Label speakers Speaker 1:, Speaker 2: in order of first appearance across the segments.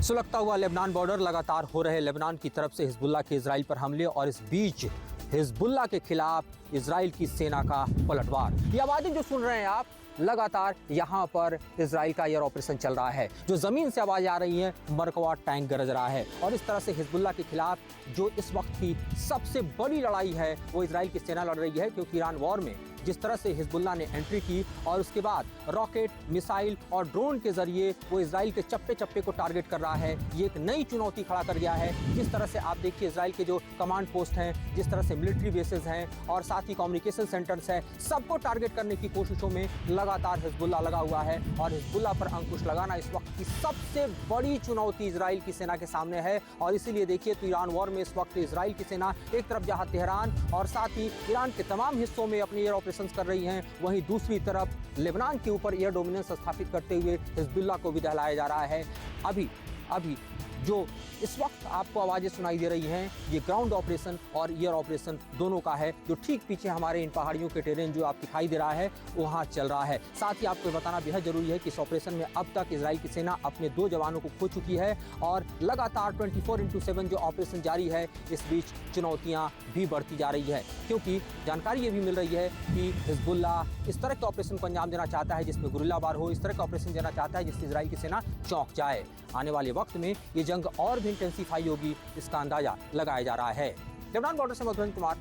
Speaker 1: सुलगता हुआ Lebanon border, लगातार हो रहे लेबनान की तरफ से हिजबुल्लाह के इजराइल पर हमले और इस बीच हिजबुल्लाह के खिलाफ इजराइल की सेना का पलटवार। ये आवाज़ें जो सुन रहे हैं आप, लगातार यहाँ पर इजराइल का एयर ऑपरेशन चल रहा है। जो ज़मीन से आवाज़ आ रही है, मरकवा टैंक गरज रहा है और इस तरह से हिजबुल्लाह के खिलाफ जो इस वक्त की सबसे बड़ी लड़ाई है वो इजराइल की सेना लड़ रही है। क्योंकि ईरान वॉर में जिस तरह से हिजबुल्लाह ने एंट्री की और उसके बाद रॉकेट, मिसाइल और ड्रोन के जरिए वो इजराइल के चप्पे चप्पे को टारगेट कर रहा है, ये एक नई चुनौती खड़ा कर गया है। जिस तरह से आप देखिए इजराइल के जो कमांड पोस्ट हैं, जिस तरह से मिलिट्री बेसेस हैं और साथ ही कम्युनिकेशन सेंटर्स हैं, सबको टारगेट करने की कोशिशों में लगातार हिजबुल्लाह लगा हुआ है। और हिजबुल्लाह पर अंकुश लगाना इस वक्त की सबसे बड़ी चुनौती इजराइल की सेना के सामने है। और इसीलिए देखिए तो ईरान वॉर में इस वक्त इजराइल की सेना एक तरफ जहां तेहरान और साथ ही ईरान के तमाम हिस्सों में अपने एयर कर रही हैं, वहीं दूसरी तरफ लेबनान के ऊपर एयर डोमिनेंस स्थापित करते हुए हिजबुल्लाह को भी दहलाया जा रहा है। अभी जो इस वक्त आपको आवाज़ें सुनाई दे रही हैं, ये ग्राउंड ऑपरेशन और एयर ऑपरेशन दोनों का है, जो ठीक पीछे हमारे इन पहाड़ियों के टेरेन जो आप दिखाई दे रहा है वहाँ चल रहा है। साथ ही आपको बताना बेहद जरूरी है कि इस ऑपरेशन में अब तक इजराइल की सेना अपने 2 जवानों को खो चुकी है और लगातार 24/7 जो ऑपरेशन जारी है, इस बीच चुनौतियाँ भी बढ़ती जा रही है। क्योंकि जानकारी ये भी मिल रही है कि हिजबुल्लाह इस तरह के ऑपरेशन को अंजाम देना चाहता है जिसमें गुरिल्ला वार हो, इस तरह का ऑपरेशन देना चाहता है जिससे इजराइल की सेना चौंक जाए। आने वाले वक्त में ये जंग और भी इंटेंसिफाई होगी, इसका अंदाजा लगाया जा रहा है। लेबनान बॉर्डर से मधुरंजन कुमार।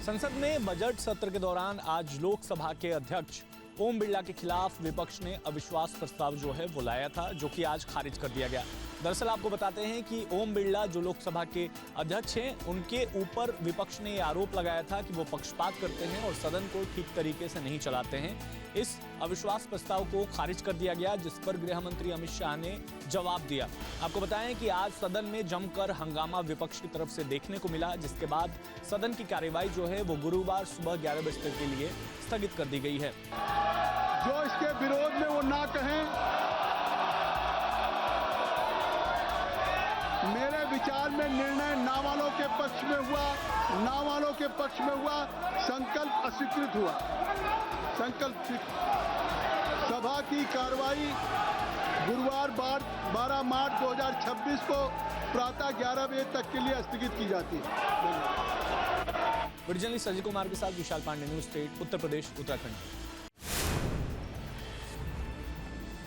Speaker 2: संसद में बजट सत्र के दौरान आज लोकसभा के अध्यक्ष ओम बिरला के खिलाफ विपक्ष ने अविश्वास प्रस्ताव जो है वो लाया था, जो कि आज खारिज कर दिया गया। दरअसल आपको बताते हैं कि ओम बिरला जो लोकसभा के अध्यक्ष हैं, उनके ऊपर विपक्ष ने आरोप लगाया था कि वो पक्षपात करते हैं और सदन को ठीक तरीके से नहीं चलाते हैं। इस अविश्वास प्रस्ताव को खारिज कर दिया गया, जिस पर गृह मंत्री अमित शाह ने जवाब दिया। आपको बताएं कि आज सदन में जमकर हंगामा विपक्ष की तरफ से देखने को मिला, जिसके बाद सदन की कार्यवाही जो है वो गुरुवार सुबह 11 बजे के लिए स्थगित कर दी गई है।
Speaker 3: जो इसके विरोध में वो ना कहें, मेरे विचार में निर्णय ना वालों के पक्ष में हुआ, ना वालों के पक्ष में हुआ, संकल्प अस्वीकृत हुआ। संकल्प सभा की कार्रवाई गुरुवार 12 मार्च 2026 को प्रातः 11 बजे तक के लिए स्थगित की जाती है।
Speaker 2: जर्नलिस्ट अजय कुमार के साथ विशाल पांडे, न्यूज़ स्टेट, उत्तर प्रदेश, उत्तराखंड।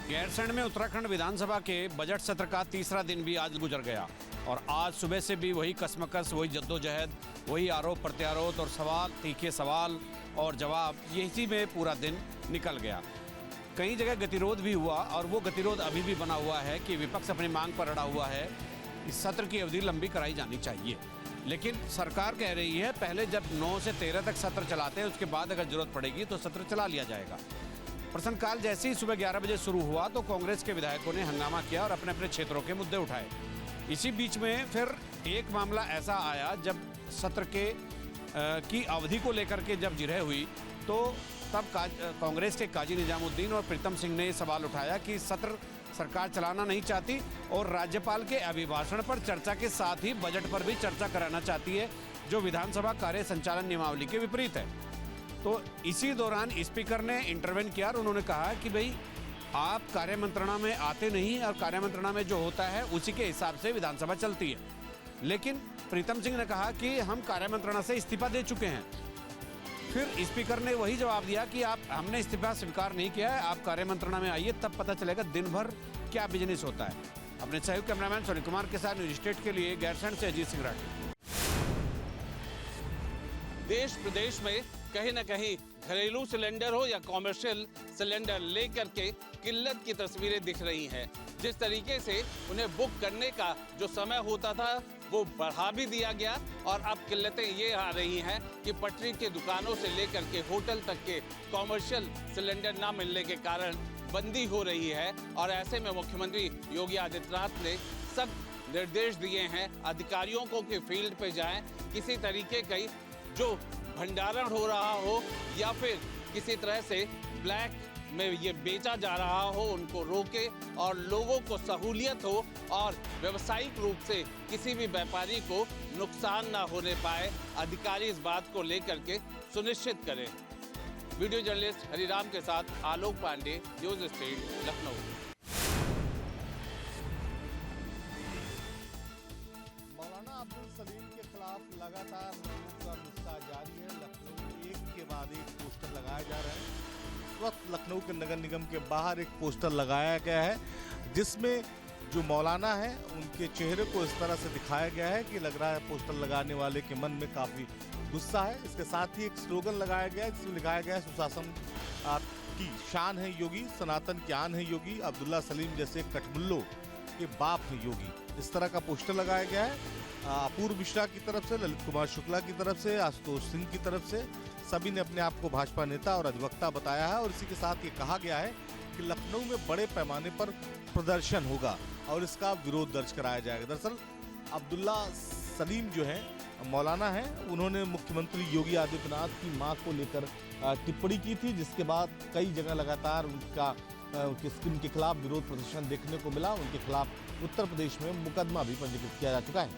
Speaker 4: गैरसैंण में उत्तराखंड विधानसभा के बजट सत्र का तीसरा दिन भी आज गुजर गया और आज सुबह से भी वही कसमकस, वही जद्दोजहद, वही आरोप प्रत्यारोप और सवाल, तीखे सवाल और जवाब, यही में पूरा दिन निकल गया। कई जगह गतिरोध भी हुआ और वो गतिरोध अभी भी बना हुआ है कि विपक्ष अपनी मांग पर अड़ा हुआ है, इस सत्र की अवधि लंबी कराई जानी चाहिए। लेकिन सरकार कह रही है पहले जब 9 से 13 तक सत्र चलाते हैं, उसके बाद अगर जरूरत पड़ेगी तो सत्र चला लिया जाएगा। प्रश्नकाल जैसे ही सुबह 11 बजे शुरू हुआ तो कांग्रेस के विधायकों ने हंगामा किया और अपने अपने क्षेत्रों के मुद्दे उठाए। इसी बीच में फिर एक मामला ऐसा आया जब सत्र की अवधि को लेकर के जब जिरह हुई तो तब कांग्रेस के काजी निजामुद्दीन और प्रीतम सिंह ने सवाल उठाया कि सत्र सरकार चलाना नहीं चाहती और राज्यपाल के अभिभाषण पर चर्चा के साथ ही बजट पर भी चर्चा कराना चाहती है, जो विधानसभा कार्य संचालन नियमावली के विपरीत है। तो इसी दौरान स्पीकर ने इंटरवेन किया और उन्होंने कहा कि भाई आप कार्य मंत्रणा में आते नहीं और कार्य मंत्रणा में जो होता है उसी के हिसाब से विधानसभा चलती है। लेकिन प्रीतम सिंह ने कहा कि हम कार्य मंत्रणा से इस्तीफा दे चुके हैं। फिर स्पीकर ने वही जवाब दिया कि हमने इस्तीफा स्वीकार नहीं किया है, आप कार्य मंत्रणा में आइए, तब पता चलेगा दिन भर क्या बिजनेस होता है। अपने सहयोगी कैमरामैन सोनी कुमार के साथ न्यूज़ स्टेट के लिए गैरसैंण से अजीत सिंह राठी।
Speaker 5: देश प्रदेश में कहीं न कहीं घरेलू सिलेंडर हो या कॉमर्शियल सिलेंडर लेकर के किल्लत की तस्वीरें दिख रही हैं। जिस तरीके से उन्हें बुक करने का जो समय होता था वो बढ़ा भी दिया गया और अब किल्लतें ये आ रही हैं कि पटरी के दुकानों से लेकर के होटल तक के कॉमर्शियल सिलेंडर ना मिलने के कारण बंदी हो रही है। और ऐसे में मुख्यमंत्री योगी आदित्यनाथ ने सब निर्देश दिए हैं अधिकारियों को कि फील्ड पे जाएं, किसी तरीके का जो भंडारण हो रहा हो या फिर किसी तरह से ब्लैक में ये बेचा जा रहा हो उनको रोके और लोगों को सहूलियत हो और व्यावसायिक रूप से किसी भी व्यापारी को नुकसान ना होने पाए, अधिकारी इस बात को लेकर के सुनिश्चित करें। वीडियो जर्नलिस्ट हरिराम के साथ आलोक पांडे, न्यूज स्टेट, लखनऊ।
Speaker 6: मौलाना अब्दुल सलीम के खिलाफ लगातार लोगों का गुस्सा जारी है। लखनऊ में एक के बाद एक पोस्टर लगाए जा रहे हैं। इस वक्त लखनऊ के नगर निगम के बाहर एक पोस्टर लगाया गया है जिसमें जो मौलाना है उनके चेहरे को इस तरह से दिखाया गया है कि लग रहा है पोस्टर लगाने वाले के मन में काफ़ी गुस्सा है। इसके साथ ही एक स्लोगन लगाया गया है जिसमें लिखाया गया है, सुशासन की शान है योगी, सनातन की आन है योगी, अब्दुल्ला सलीम जैसे कठमुल्लों के बाप है योगी। इस तरह का पोस्टर लगाया गया है। अपूर्व मिश्रा की तरफ से, ललित कुमार शुक्ला की तरफ से, आशुतोष सिंह की तरफ से सभी ने अपने आप को भाजपा नेता और अधिवक्ता बताया है। और इसी के साथ ये कहा गया है कि लखनऊ में बड़े पैमाने पर प्रदर्शन होगा और इसका विरोध दर्ज कराया जाएगा। दरअसल अब्दुल्ला सलीम जो है मौलाना है, उन्होंने मुख्यमंत्री योगी आदित्यनाथ की मां को लेकर टिप्पणी की थी, जिसके बाद कई जगह लगातार उनके खिलाफ विरोध प्रदर्शन देखने को मिला। उनके खिलाफ उत्तर प्रदेश में मुकदमा भी पंजीकृत किया जा चुका है।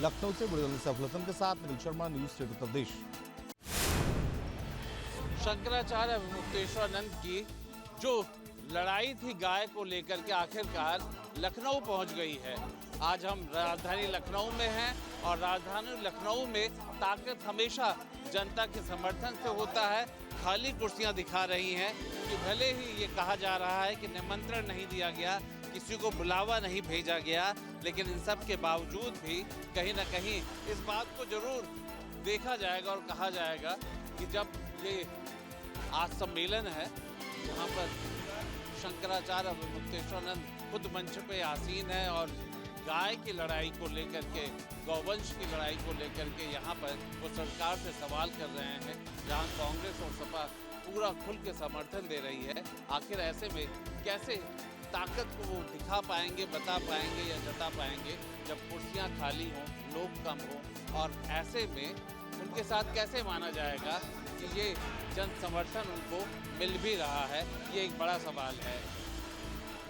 Speaker 6: लखनऊ से बड़े सफलतन के साथ निखिल शर्मा, न्यूज स्टेट उत्तर प्रदेश।
Speaker 5: शंकराचार्य मुक्तेश्वरानंद की जो लड़ाई थी गाय को लेकर के आखिरकार लखनऊ पहुंच गई है। आज हम राजधानी लखनऊ में हैं और राजधानी लखनऊ में ताकत हमेशा जनता के समर्थन से होता है। खाली कुर्सियां दिखा रही हैं कि भले ही ये कहा जा रहा है कि निमंत्रण नहीं दिया गया, किसी को बुलावा नहीं भेजा गया, लेकिन इन सब के बावजूद भी कहीं ना कहीं इस बात को जरूर देखा जाएगा और कहा जाएगा कि जब ये आज सम्मेलन है जहाँ पर शंकराचार्य मुक्तेश्वरानंद खुद मंच पे आसीन है और गाय की लड़ाई को लेकर के, गौवंश की लड़ाई को लेकर के यहाँ पर वो सरकार से सवाल कर रहे हैं, जहाँ कांग्रेस और सपा पूरा खुल के समर्थन दे रही है। आखिर ऐसे में कैसे ताकत को वो दिखा पाएंगे, बता पाएंगे या जता पाएंगे जब कुर्सियाँ खाली हों, लोग कम हों, और ऐसे में उनके साथ कैसे माना जाएगा कि ये जन समर्थन उनको मिल भी रहा है, ये एक बड़ा सवाल है।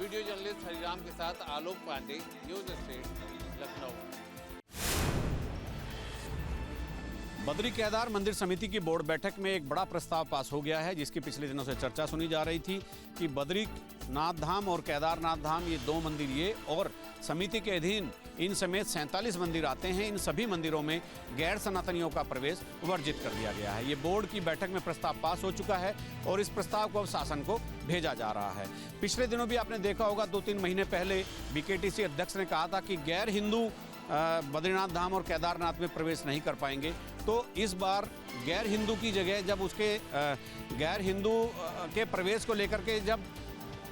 Speaker 5: वीडियो जर्नलिस्ट हरिराम के साथ आलोक पांडे, न्यूज स्टेट, लखनऊ।
Speaker 4: बद्री केदार मंदिर समिति की बोर्ड बैठक में एक बड़ा प्रस्ताव पास हो गया है, जिसकी पिछले दिनों से चर्चा सुनी जा रही थी कि बद्रीनाथ धाम और केदारनाथ धाम, ये दो मंदिर ये और समिति के अधीन इन समेत 47 मंदिर आते हैं। इन सभी मंदिरों में गैर सनातनियों का प्रवेश वर्जित कर दिया गया है। ये बोर्ड की बैठक में प्रस्ताव पास हो चुका है और इस प्रस्ताव को अब शासन को भेजा जा रहा है। पिछले दिनों भी आपने देखा होगा, 2-3 महीने पहले बीकेटीसी अध्यक्ष ने कहा था कि गैर हिंदू बद्रीनाथ धाम और केदारनाथ में प्रवेश नहीं कर पाएंगे। तो इस बार गैर हिंदू की जगह जब उसके गैर हिंदू के प्रवेश को लेकर के जब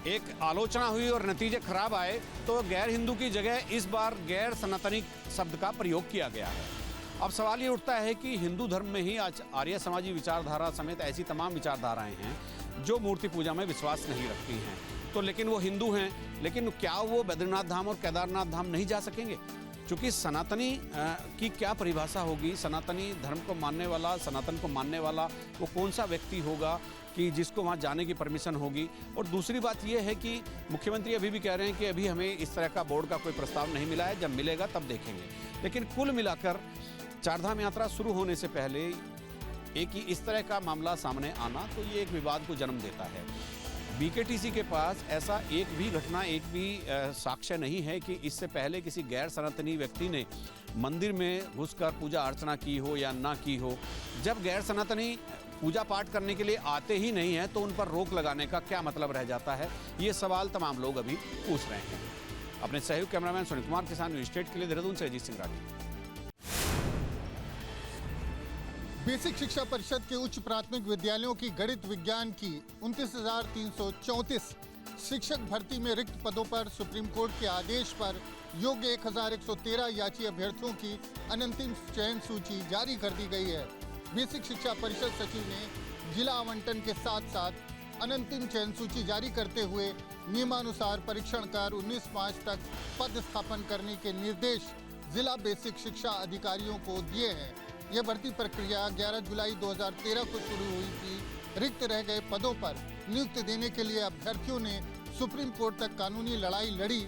Speaker 4: एक आलोचना हुई और नतीजे खराब आए, तो गैर हिंदू की जगह इस बार गैर सनातनी शब्द का प्रयोग किया गया है। अब सवाल ये उठता है कि हिंदू धर्म में ही आज आर्य समाजी विचारधारा समेत ऐसी तमाम विचारधाराएं हैं जो मूर्ति पूजा में विश्वास नहीं रखती हैं। तो लेकिन वो हिंदू हैं, लेकिन क्या वो बद्रीनाथ धाम और केदारनाथ धाम नहीं जा सकेंगे? क्योंकि सनातनी की क्या परिभाषा होगी? सनातनी धर्म को मानने वाला, सनातन को मानने वाला वो कौन सा व्यक्ति होगा कि जिसको वहाँ जाने की परमिशन होगी? और दूसरी बात ये है कि मुख्यमंत्री अभी भी कह रहे हैं कि अभी हमें इस तरह का बोर्ड का कोई प्रस्ताव नहीं मिला है, जब मिलेगा तब देखेंगे। लेकिन कुल मिलाकर चारधाम यात्रा शुरू होने से पहले एक ही इस तरह का मामला सामने आना, तो ये एक विवाद को जन्म देता है। बीकेटीसी के पास ऐसा एक भी घटना, एक भी साक्ष्य नहीं है कि इससे पहले किसी गैर सनातनी व्यक्ति ने मंदिर में घुसकर पूजा अर्चना की हो या ना की हो। जब गैर सनातनी पूजा पाठ करने के लिए आते ही नहीं है तो उन पर रोक लगाने का क्या मतलब रह जाता है? ये सवाल तमाम लोग अभी पूछ रहे हैं। अपने सहयोग कैमरामैन सुनील कुमार के साथ न्यूज स्टेट के लिए देहरादून से अजीत सिंह राठी।
Speaker 3: बेसिक शिक्षा परिषद के उच्च प्राथमिक विद्यालयों की गणित विज्ञान की 29,334 शिक्षक भर्ती में रिक्त पदों पर सुप्रीम कोर्ट के आदेश पर योग्य 1,113 याची अभ्यर्थियों की अनंतिम चयन सूची जारी कर दी गई है। बेसिक शिक्षा परिषद सचिव ने जिला आवंटन के साथ साथ अनंतिम चयन सूची जारी करते हुए नियमानुसार परीक्षण कर 19/5 तक पद स्थापन करने के निर्देश जिला बेसिक शिक्षा अधिकारियों को दिए हैं। यह भर्ती प्रक्रिया 11 जुलाई 2013 को शुरू हुई थी। रिक्त रह गए पदों पर नियुक्ति देने के लिए अभ्यर्थियों ने सुप्रीम कोर्ट तक कानूनी लड़ाई लड़ी।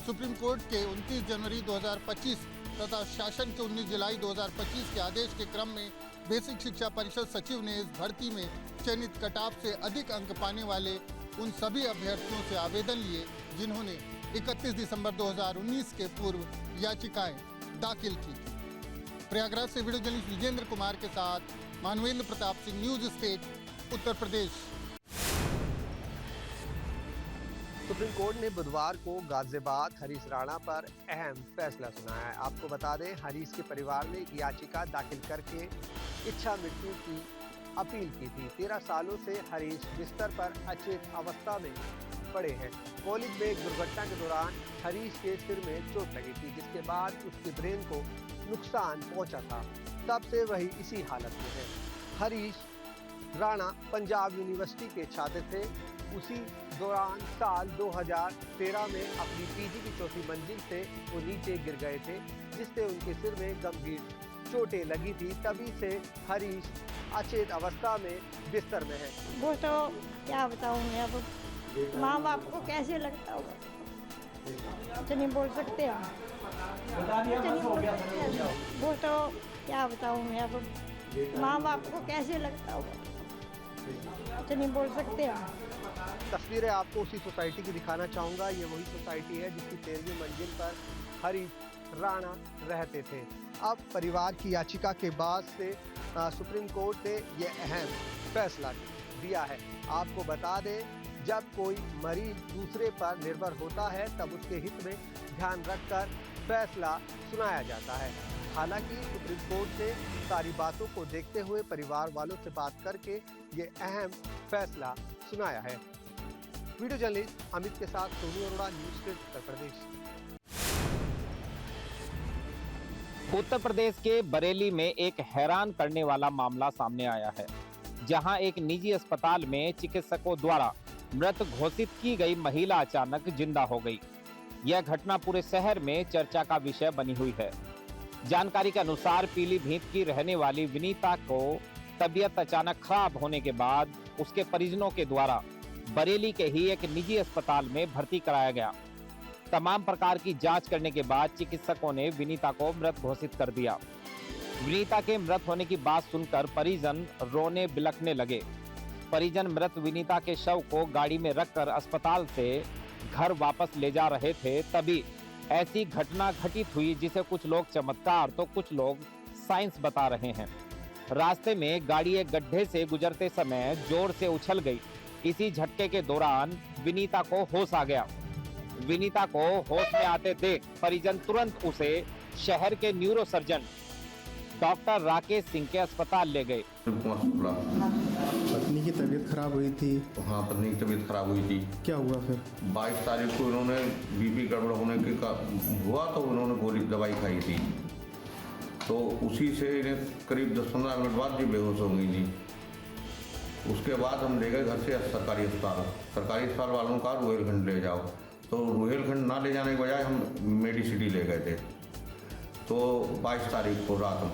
Speaker 3: सुप्रीम कोर्ट के 29 जनवरी 2025 तथा शासन के 19 जुलाई 2025 के आदेश के क्रम में बेसिक शिक्षा परिषद सचिव ने इस भर्ती में
Speaker 7: चयनित कटऑफ से अधिक अंक पाने वाले उन सभी अभ्यर्थियों से आवेदन लिए जिन्होंने 31 दिसंबर 2019 के पूर्व याचिकाएं दाखिल की थी। प्रयागराज से वीडियो जर्नलिस्ट विजेंद्र कुमार के साथ Manvendra Pratap Singh, news state, Uttar Pradesh.
Speaker 8: Supreme court ने बुधवार को गाजियाबाद हरीश राणा पर अहम फैसला सुनाया है। आपको बता दें, हरीश के परिवार ने एक याचिका दाखिल करके इच्छा मृत्यु की अपील की थी। 13 सालों से हरीश बिस्तर पर अचेत अवस्था में पड़े हैं। कॉलेज में एक दुर्घटना के दौरान हरीश के सिर में चोट लगी थी, जिसके बाद उसके ब्रेन को नुकसान पहुंचा था। तब से वही इसी हालत में है। हरीश राणा पंजाब यूनिवर्सिटी के छात्र थे। उसी दौरान साल 2013 में अपनी पीजी की चौथी मंजिल से वो नीचे गिर गए थे, जिससे उनके सिर में गंभीर चोटें लगी थी। तभी से हरीश अचेत अवस्था में बिस्तर में है।
Speaker 9: वो तो क्या बताऊँ मैं, अब माँ बाप को कैसे लगता होगा, कुछ नहीं बोल सकते हम। वो तो क्या बताऊँ मैं, अब माँ बाप को कैसे लगता होगा, कुछ नहीं बोल सकते हम।
Speaker 8: तस्वीरें आपको उसी सोसाइटी की दिखाना चाहूँगा। ये वही सोसाइटी है जिसकी 13वीं मंजिल पर हरीश राणा रहते थे। अब परिवार की याचिका के बाद से सुप्रीम कोर्ट ने ये अहम फैसला दिया है। आपको बता दें, जब कोई मरीज दूसरे पर निर्भर होता है तब उसके हित में ध्यान रखकर फैसला सुनाया जाता है। हालांकि सुप्रीम कोर्ट ने सारी बातों को देखते हुए परिवार वालों से बात करके ये अहम फैसला सुनाया है। वीडियो जर्नलिस्ट अमित के साथ सोनू अरोड़ा, न्यूज स्टेट, उत्तर प्रदेश।
Speaker 10: उत्तर प्रदेश के बरेली में एक हैरान करने वाला मामला सामने आया है, जहां एक निजी अस्पताल में चिकित्सकों द्वारा मृत घोषित की गई महिला अचानक जिंदा हो गई। यह घटना पूरे शहर में चर्चा का विषय बनी हुई है। जानकारी के अनुसार पीलीभीत की रहने वाली विनीता को तबीयत अचानक खराब होने के बाद उसके परिजनों के द्वारा बरेली के ही एक निजी अस्पताल में भर्ती कराया गया। तमाम प्रकार की जांच करने के बाद चिकित्सकों ने विनीता को मृत घोषित कर दिया। विनीता के मृत होने की बात सुनकर परिजन रोने बिलखने लगे। परिजन मृत विनीता के शव को गाड़ी में रखकर अस्पताल से घर वापस ले जा रहे थे, तभी ऐसी घटना घटित हुई जिसे कुछ लोग चमत्कार तो कुछ लोग साइंस बता रहे हैं। रास्ते में गाड़ी एक गड्ढे से गुजरते समय जोर से उछल गई। इसी झटके के दौरान विनीता को होश आ गया। विनीता को होश में आते देख परिजन तुरंत उसे शहर के न्यूरोसर्जन डॉक्टर राकेश सिंह के अस्पताल ले गए।
Speaker 11: पत्नी की तबीयत खराब हुई थी।
Speaker 12: हाँ, पत्नी की तबीयत खराब हुई थी।
Speaker 11: क्या हुआ फिर?
Speaker 12: 22 तारीख को इन्होंने बीपी गड़बड़ होने के हुआ तो उन्होंने गोली दवाई खाई थी, तो उसी से इन्हें करीब 10-15 मिनट बाद भी बेहोश हो गई थी। उसके बाद हम ले गए घर से सरकारी अस्पताल वालों का रोहिलखंड ले जाओ, तो रोहिलखंड ना ले जाने के बजाय हम मेडिसिटी ले गए थे। तो 22 तारीख को रात में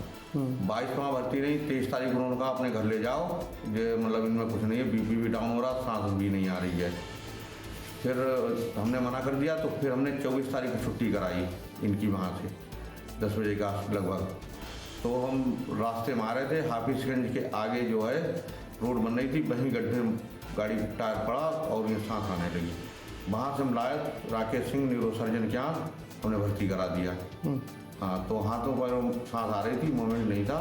Speaker 12: 22 वहाँ भर्ती नहीं, 23 तारीख को उन्होंने कहा अपने घर ले जाओ, ये मतलब इनमें कुछ नहीं है, बीपी भी डाउन हो रहा, सांस भी नहीं आ रही है। फिर हमने मना कर दिया, तो फिर हमने 24 तारीख को छुट्टी कराई इनकी वहाँ से 10 बजे का लगभग। तो हम रास्ते में आ रहे थे, हाफिजगंज के आगे जो है रोड बन रही थी, वहीं गड्ढे में गाड़ी टायर पड़ा और ये सांस आने लगी। वहाँ से हम लाए राकेश सिंह न्यूरोसर्जन के यहाँ, हमने भर्ती करा दिया। हाँ, तो हाथों पर सांस आ रही थी, मूवमेंट नहीं था।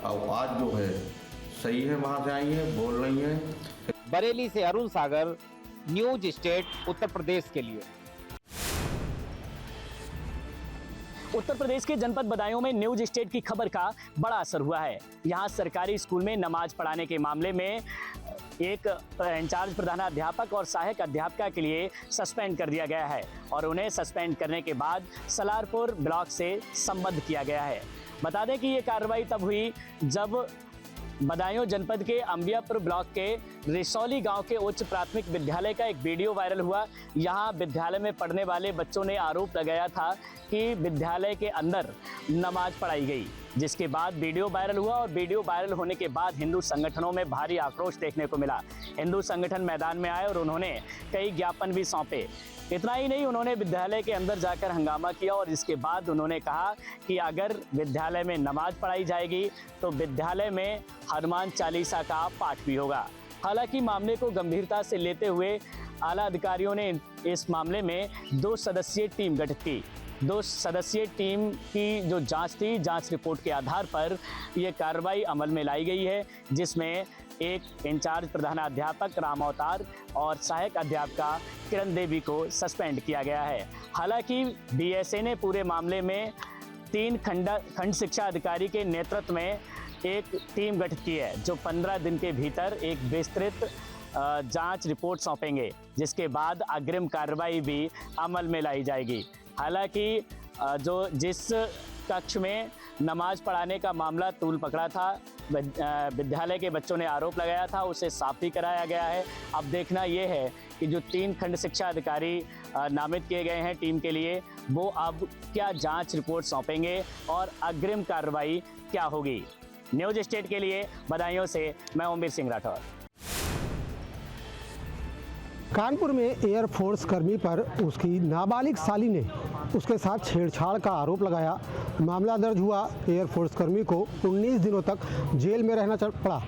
Speaker 12: और आज जो है सही है, वहाँ से आई है, बोल रही है।
Speaker 10: बरेली से अरुण सागर, न्यूज स्टेट, उत्तर प्रदेश के लिए।
Speaker 13: उत्तर प्रदेश के जनपद बदायूं में न्यूज स्टेट की खबर का बड़ा असर हुआ है। यहाँ सरकारी स्कूल में नमाज पढ़ाने के मामले में एक इंचार्ज प्रधानाध्यापक और सहायक अध्यापिका के लिए सस्पेंड कर दिया गया है और उन्हें सस्पेंड करने के बाद सलारपुर ब्लॉक से संबद्ध किया गया है। बता दें कि ये कार्रवाई तब हुई जब बदायूं जनपद के अंबियापुर ब्लॉक के रिसौली गांव के उच्च प्राथमिक विद्यालय का एक वीडियो वायरल हुआ। यहां विद्यालय में पढ़ने वाले बच्चों ने आरोप लगाया था कि विद्यालय के अंदर नमाज पढ़ाई गई। जिसके बाद वीडियो वायरल हुआ और वीडियो वायरल होने के बाद हिंदू संगठनों में भारी आक्रोश देखने को मिला। हिंदू संगठन मैदान में आए और उन्होंने कई ज्ञापन भी सौंपे। इतना ही नहीं, उन्होंने विद्यालय के अंदर जाकर हंगामा किया और इसके बाद उन्होंने कहा कि अगर विद्यालय में नमाज पढ़ाई जाएगी तो विद्यालय में हनुमान चालीसा का पाठ भी होगा। हालांकि मामले को गंभीरता से लेते हुए आला अधिकारियों ने इस मामले में 2 सदस्यीय टीम गठित की। 2 सदस्यीय टीम की जो जांच थी, जांच रिपोर्ट के आधार पर ये कार्रवाई अमल में लाई गई है, जिसमें एक इंचार्ज प्रधानाध्यापक राम अवतार और सहायक अध्यापिका किरण देवी को सस्पेंड किया गया है। हालांकि बीएसए ने पूरे मामले में 3 खंड शिक्षा अधिकारी के नेतृत्व में एक टीम गठित की है, जो 15 दिन के भीतर एक विस्तृत जांच रिपोर्ट सौंपेंगे, जिसके बाद अग्रिम कार्रवाई भी अमल में लाई जाएगी। हालांकि जिस कक्ष में नमाज पढ़ाने का मामला तूल पकड़ा था, विद्यालय के बच्चों ने आरोप लगाया था, उसे साफ भी कराया गया है। अब देखना यह है कि जो 3 खंड शिक्षा अधिकारी नामित किए गए हैं टीम के लिए, वो अब क्या जांच रिपोर्ट सौंपेंगे और अग्रिम कार्रवाई क्या होगी। न्यूज स्टेट के लिए बदायूं से मैं ओमवीर सिंह राठौर।
Speaker 11: कानपुर में एयरफोर्स कर्मी पर उसकी नाबालिग साली ने उसके साथ छेड़छाड़ का आरोप लगाया। मामला दर्ज हुआ। एयरफोर्स कर्मी को 19 दिनों तक जेल में रहना पड़ा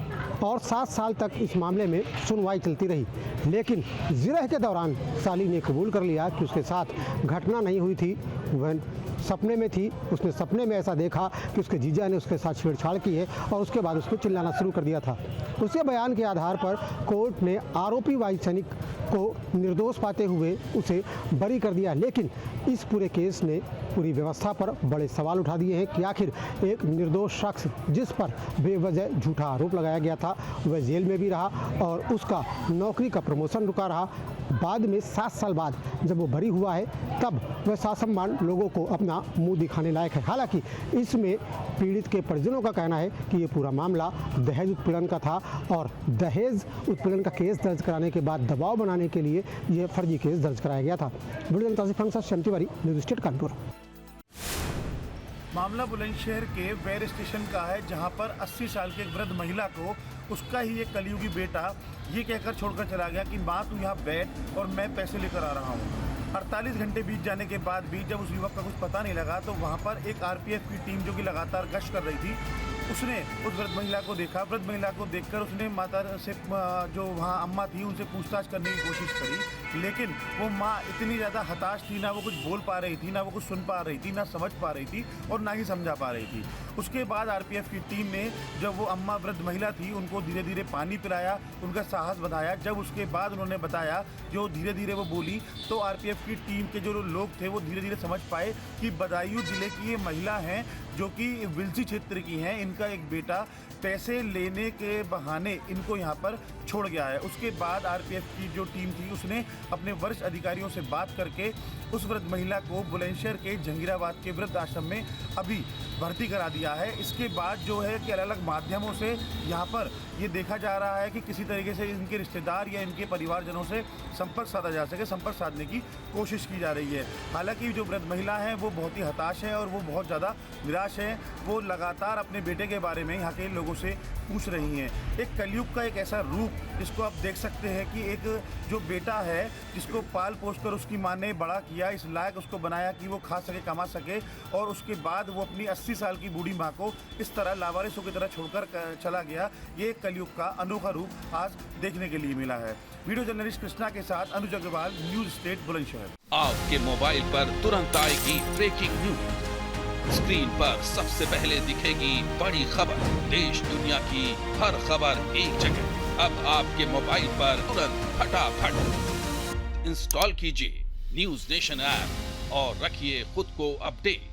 Speaker 11: और 7 साल तक इस मामले में सुनवाई चलती रही। लेकिन जिरह के दौरान साली ने कबूल कर लिया कि उसके साथ घटना नहीं हुई थी, वह सपने में थी। उसने सपने में ऐसा देखा कि उसके जीजा ने उसके साथ छेड़छाड़ की है और उसके बाद उसको चिल्लाना शुरू कर दिया था। उसके बयान के आधार पर कोर्ट ने आरोपी वायु सैनिक को निर्दोष पाते हुए उसे बरी कर दिया। लेकिन इस पूरे केस ने पूरी व्यवस्था पर बड़े सवाल उठा दिए हैं कि आखिर एक निर्दोष शख्स जिस पर बेवजह झूठा आरोप लगाया गया था, वह जेल में भी रहा और उसका नौकरी का प्रमोशन रुका रहा। बाद में 7 साल बाद जब वो बरी हुआ है, तब वह ससम्मान लोगों को अपना मुंह दिखाने लायक है। हालांकि इसमें पीड़ित के परिजनों का कहना है कि ये पूरा मामला दहेज उत्पीड़न का था और दहेज उत्पीड़न का केस दर्ज कराने के बाद दबाव बनाने के लिए ये फर्जी केस दर्ज कराया गया था। वीडियो जनता से तिवारी, न्यूज स्टेट कानपुर।
Speaker 6: मामला बुलंदशहर के वेयर स्टेशन का है, जहां पर 80 साल की एक वृद्ध महिला को उसका ही एक कलयुगी बेटा ये कहकर छोड़कर चला गया कि माँ तू यहाँ बैठ और मैं पैसे लेकर आ रहा हूँ। 48 घंटे बीत जाने के बाद भी जब उस युवक का कुछ पता नहीं लगा, तो वहाँ पर एक आरपीएफ की टीम जो कि लगातार गश्त कर रही थी, उसने उस वृद्ध महिला को देखा। वृद्ध महिला को देखकर उसने माता से, जो वहाँ अम्मा थी, उनसे पूछताछ करने की कोशिश करी, लेकिन वो माँ इतनी ज़्यादा हताश थी, ना वो कुछ बोल पा रही थी, ना वो कुछ सुन पा रही थी, ना समझ पा रही थी और ना ही समझा पा रही थी। उसके बाद आरपीएफ की टीम ने, जब वो अम्मा वृद्ध महिला थी, उनको धीरे धीरे पानी पिलाया, उनका साहस बढ़ाया। जब उसके बाद उन्होंने बताया, जो धीरे धीरे वो बोली, तो आरपीएफ की टीम के जो लोग थे वो धीरे धीरे समझ पाए कि बदायूं जिले की ये महिला हैं, जो कि विलसी क्षेत्र की हैं। इनका एक बेटा पैसे लेने के बहाने इनको यहाँ पर छोड़ गया है। उसके बाद आरपीएफ की जो टीम थी, उसने अपने वरिष्ठ अधिकारियों से बात करके उस वृद्ध महिला को बुलंदशहर के जंगीराबाद के वृद्ध आश्रम में अभी भर्ती करा दिया है। इसके बाद जो है कि अलग अलग माध्यमों से यहाँ पर ये देखा जा रहा है कि किसी तरीके से इनके रिश्तेदार या इनके परिवारजनों से संपर्क साधा जा सके, संपर्क साधने की कोशिश की जा रही है। हालांकि जो वृद्ध महिला है वो बहुत ही हताश है और वो बहुत ज़्यादा निराश है। वो लगातार अपने बेटे के बारे में यहाँ के लोगों से पूछ रही हैं। एक कलयुग का एक ऐसा रूप जिसको आप देख सकते हैं कि एक जो बेटा है, जिसको पाल पोस कर उसकी माँ ने बड़ा किया, इस लायक उसको बनाया कि वो खा सके, कमा सके, और उसके बाद वो अपनी 80 साल की बूढ़ी माँ को इस तरह लावारिसों की तरह छोड़कर चला गया। ये कलयुग का अनोखा रूप आज देखने के लिए मिला है। वीडियो जर्नलिस्ट कृष्णा के साथ अनुज अग्रवाल, न्यूज स्टेट बुलंदशहर।
Speaker 14: आपके मोबाइल पर तुरंत आएगी ब्रेकिंग न्यूज। स्क्रीन पर सबसे पहले दिखेगी बड़ी खबर, देश दुनिया की हर खबर एक जगह। अब आपके मोबाइल पर तुरंत फटाफट इंस्टॉल कीजिए न्यूज नेशन ऐप और रखिए खुद को अपडेट।